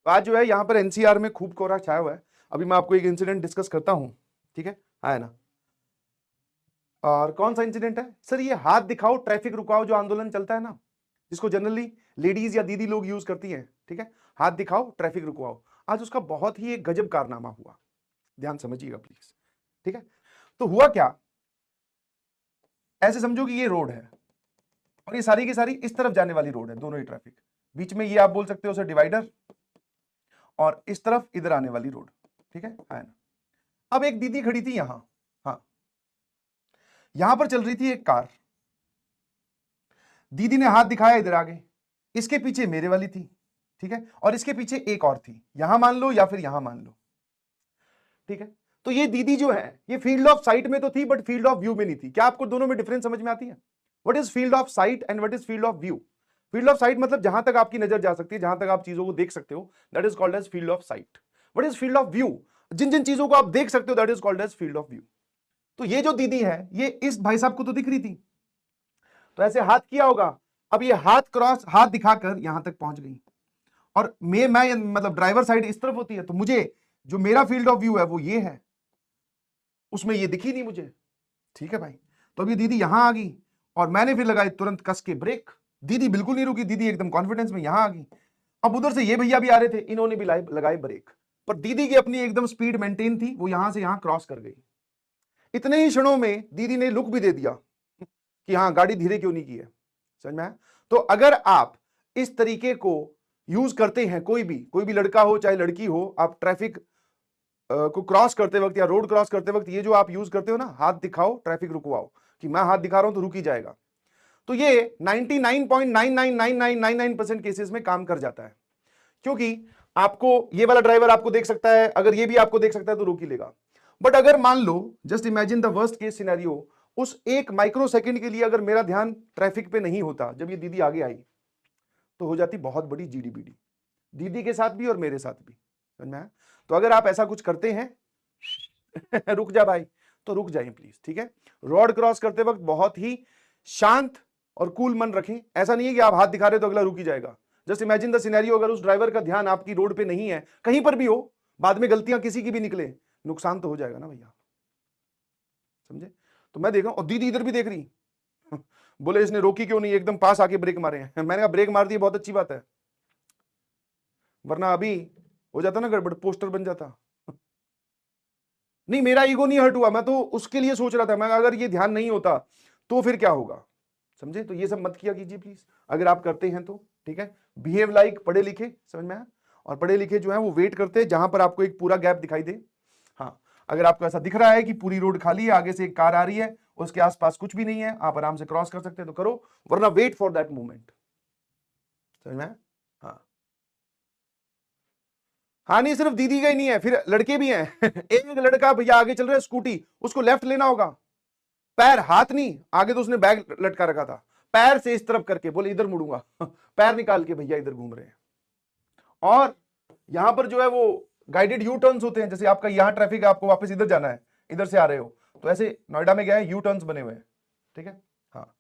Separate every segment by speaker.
Speaker 1: तो आज जो है यहाँ पर एनसीआर में खूब कोहरा छाया हुआ है। अभी मैं आपको एक इंसिडेंट डिस्कस करता हूँ, ठीक है ना। और कौन सा इंसिडेंट है सर? ये हाथ दिखाओ ट्रैफिक रुकाओ जो आंदोलन चलता है ना, जिसको जनरली लेडीज या दीदी लोग यूज करती हैं, ठीक है। हाथ दिखाओ ट्रैफिक रुकवाओ, आज उसका बहुत ही एक गजब कारनामा हुआ, ध्यान समझिएगा प्लीज, ठीक है। तो हुआ क्या, ऐसे समझो कि ये रोड है और ये सारी की सारी इस तरफ जाने वाली रोड है, दोनों ही ट्रैफिक, बीच में ये आप बोल सकते हो सर डिवाइडर, और इस तरफ इधर आने वाली रोड, ठीक है ना। अब एक दीदी खड़ी थी यहां, हाँ, यहां पर चल रही थी एक कार, दीदी ने हाथ दिखाया इधर आगे, इसके पीछे मेरे वाली थी, ठीक है, और इसके पीछे एक और थी, यहां मान लो या फिर यहां मान लो, ठीक है। तो ये दीदी जो है ये फील्ड ऑफ साइट में तो थी बट फील्ड ऑफ व्यू में नहीं थी। क्या आपको दोनों में डिफरेंस समझ में आती है? What is field of site and what is field of view? Field of site मतलब जहां तक आपकी नजर जा सकती है, जहां तक आप चीजों को देख सकते हो, that is called as field of sight. What is field of view? जिन जिन चीजों को आप देख सकते हो that is called as field of view. तो ये जो दीदी है ये इस भाई साहब को तो दिख रही थी, तो ऐसे हाथ किया होगा, अब ये हाथ क्रॉस हाथ दिखाकर यहां तक पहुंच गई, और मैं मतलब ड्राइवर साइड इस तरफ होती है, तो मुझे जो मेरा फील्ड ऑफ व्यू है वो ये है, उसमें ये दिखी नहीं मुझे, ठीक है भाई। तो अभी दीदी यहां आ गई और मैंने फिर लगाई तुरंत कस के ब्रेक, दीदी बिल्कुल नहीं रुकी, दीदी एकदम कॉन्फिडेंस में यहां आ गई। अब उधर से ये भैया भी आ रहे थे, इन्होंने भी लगाई ब्रेक, पर दीदी की अपनी एकदम स्पीड मेंटेन थी, वो यहां से यहां क्रॉस कर गई। इतने ही क्षणों में दीदी ने लुक भी दे दिया कि हाँ गाड़ी धीरे क्यों नहीं की है, समझ में आया? तो अगर आप इस तरीके को यूज करते हैं, कोई भी लड़का हो चाहे लड़की हो, आप ट्रैफिक को क्रॉस करते वक्त या रोड क्रॉस करते वक्त ये जो आप यूज करते हो ना, हाथ दिखाओ ट्रैफिक रुकवाओ, कि मैं हाथ दिखा रहा हूं तो रुक ही जाएगा, तो ये 99.999999% केसेस में काम कर जाता है। क्योंकि आपको ये वाला ड्राइवर आपको देख सकता है, अगर ये भी आपको देख सकता है तो रोक ही लेगा। बट अगर मान लो, just imagine the worst case scenario, उस एक माइक्रो सेकंड के लिए अगर मेरा ध्यान ट्रैफिक पे नहीं होता, जब ये दीदी आगे आई, तो हो जाती बहुत बड़ी जीडीबीडी, दीदी के साथ भी और मेरे साथ भी, समझ में आया? तो अगर आप ऐसा कुछ करते हैं रुक जा भाई, तो रुक जाइए प्लीज, ठीक है। रोड क्रॉस करते वक्त बहुत ही शांत और कूल मन रखें। ऐसा नहीं है कि आप हाथ दिखा रहे हो तो अगला रुक ही जाएगा। जस्ट इमेजिन द सिनेरियो, अगर उस ड्राइवर का ध्यान आपकी रोड पे नहीं है, कहीं पर भी हो, बाद में गलतियां किसी की भी निकले, नुकसान तो हो जाएगा ना भैया, समझे? तो मैं देख रहा हूं और दीदी इधर भी देख रही बोले इसने रोकी क्यों नहीं, एकदम पास आके ब्रेक मारे हैं। मैंने कहा ब्रेक मार दिए बहुत अच्छी बात है, वरना अभी हो जाता ना गड़बड़, पोस्टर बन जाता। नहीं मेरा ईगो नहीं हर्ट हुआ, मैं तो उसके लिए सोच रहा था, मैं अगर ये ध्यान नहीं होता तो फिर क्या होगा, समझे? तो ये सब मत किया कीजिए प्लीज, अगर आप करते हैं तो, ठीक है। बिहेव लाइक पढ़े लिखे, समझ में आया? और पढ़े लिखे जो है वो वेट करते हैं जहां पर आपको एक पूरा गैप दिखाई दे। हाँ, अगर आपको ऐसा दिख रहा है कि पूरी रोड खाली है, आगे से एक कार आ रही है, उसके आसपास कुछ भी नहीं है, आप आराम से क्रॉस कर सकते हैं तो करो, वरना वेट फॉर दैट मोमेंट, समझ में आया? हाँ हाँ, नहीं सिर्फ दीदी का ही नहीं है, फिर लड़के भी हैं एक लड़का भैया आगे चल रहा है स्कूटी, उसको लेफ्ट लेना होगा, पैर हाथ नहीं, आगे तो उसने बैग लटका रखा था, पैर से इस तरफ करके बोले इधर मुड़ूंगा पैर निकाल के भैया इधर घूम रहे हैं। और यहां पर जो है वो गाइडेड यू टर्न्स होते हैं, जैसे आपका यहां ट्रैफिक है, आपको वापस इधर जाना है, इधर से आ रहे हो, तो ऐसे नोएडा में क्या है, यू टर्न्स बने हुए हैं, ठीक है। हाँ,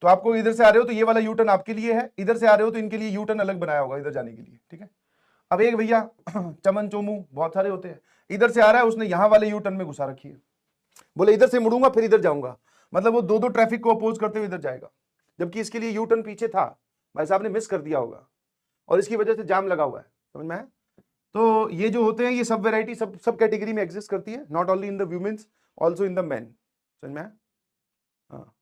Speaker 1: तो आपको इधर से आ रहे हो तो ये वाला यू टर्न आपके लिए है, इधर से आ रहे हो तो इनके लिए यू टर्न अलग बनाया होगा इधर जाने के लिए, ठीक है। अब एक भैया चमन चोमू बहुत सारे होते हैं, इधर से आ रहा है, उसने यहां वाले यू टर्न में घुसा रखी है, बोले इधर से मुड़ूंगा फिर इधर जाऊंगा, मतलब वो दो दो ट्रैफिक को अपोज करते हुए इधर जाएगा, जबकि इसके लिए यू टर्न पीछे था, भाई साहब ने मिस कर दिया होगा और इसकी वजह से जाम लगा हुआ है, समझ में आया? तो ये जो होते हैं ये सब वेराइटी सब सब कैटेगरी में एग्जिस्ट करती है, not only in the womens, also in the man, समझ में आया? हाँ।